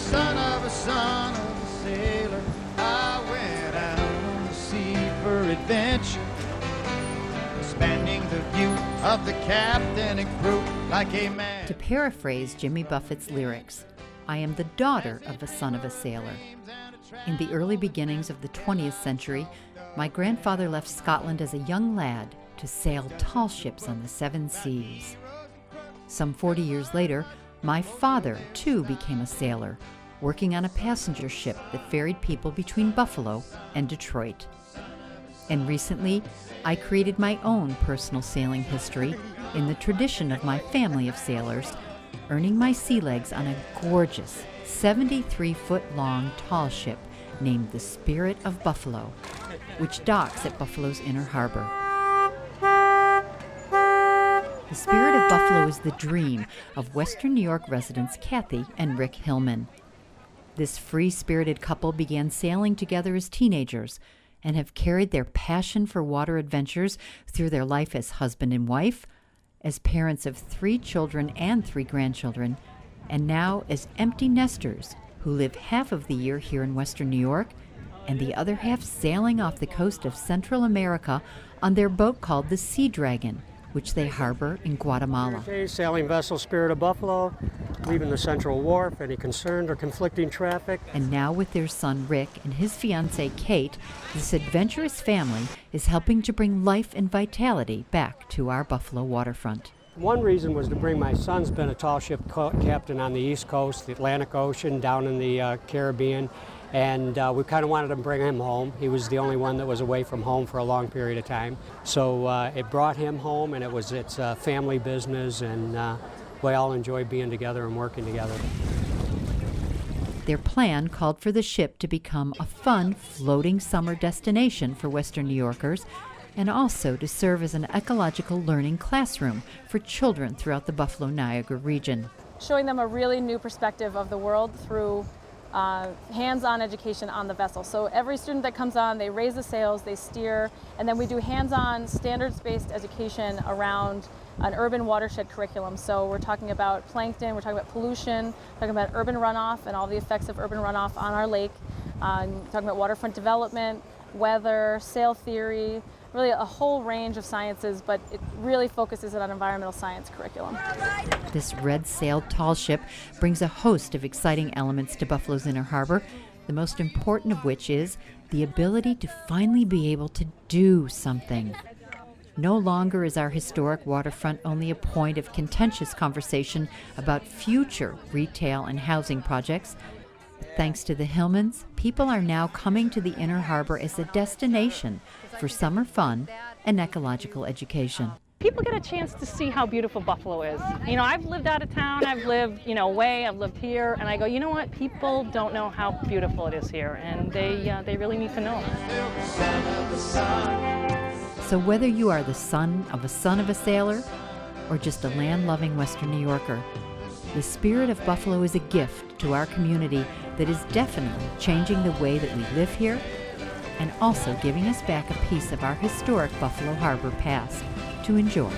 son of a sailor, I went out on the sea for adventure, expanding the view of the captain and crew like a man. To paraphrase Jimmy Buffett's lyrics, I am the daughter of a son of a sailor. In the early beginnings of the 20th century, my grandfather left Scotland as a young lad to sail tall ships on the seven seas. Some 40 years later, my father, too, became a sailor, working on a passenger ship that ferried people between Buffalo and Detroit. And recently, I created my own personal sailing history in the tradition of my family of sailors, earning my sea legs on a gorgeous 73-foot-long tall ship named the Spirit of Buffalo, which docks at Buffalo's Inner Harbor. The Spirit of Buffalo is the dream of Western New York residents Kathy and Rick Hillman. This free-spirited couple began sailing together as teenagers and have carried their passion for water adventures through their life as husband and wife, as parents of 3 children and 3 grandchildren, and now as empty nesters who live half of the year here in Western New York and the other half sailing off the coast of Central America on their boat called the Sea Dragon, which they harbor in Guatemala. Sailing vessel Spirit of Buffalo, leaving the Central Wharf, any concerned or conflicting traffic. And now with their son Rick and his fiancée Kate, this adventurous family is helping to bring life and vitality back to our Buffalo waterfront. One reason was to bring my son's been a tall ship captain on the East Coast, the Atlantic Ocean, down in the Caribbean, and we kind of wanted to bring him home. He was the only one that was away from home for a long period of time. So it brought him home, and it's a family business, and we all enjoy being together and working together. Their plan called for the ship to become a fun, floating summer destination for Western New Yorkers, and also to serve as an ecological learning classroom for children throughout the Buffalo-Niagara region. Showing them a really new perspective of the world through hands-on education on the vessel. So every student that comes on, they raise the sails, they steer, and then we do hands-on standards-based education around an urban watershed curriculum. So we're talking about plankton, we're talking about pollution, talking about urban runoff and all the effects of urban runoff on our lake, talking about waterfront development, weather, sail theory, really a whole range of sciences, but it really focuses on environmental science curriculum. This red-sailed tall ship brings a host of exciting elements to Buffalo's Inner Harbor, the most important of which is the ability to finally be able to do something. No longer is our historic waterfront only a point of contentious conversation about future retail and housing projects. Thanks to the Hillmans, people are now coming to the Inner Harbor as a destination for summer fun and ecological education. People get a chance to see how beautiful Buffalo is. You know, I've lived out of town, I've lived, away, I've lived here, and I go, you know what, people don't know how beautiful it is here, and they really need to know. So whether you are the son of a sailor or just a land-loving Western New Yorker, the Spirit of Buffalo is a gift to our community that is definitely changing the way that we live here and also giving us back a piece of our historic Buffalo Harbor past to enjoy.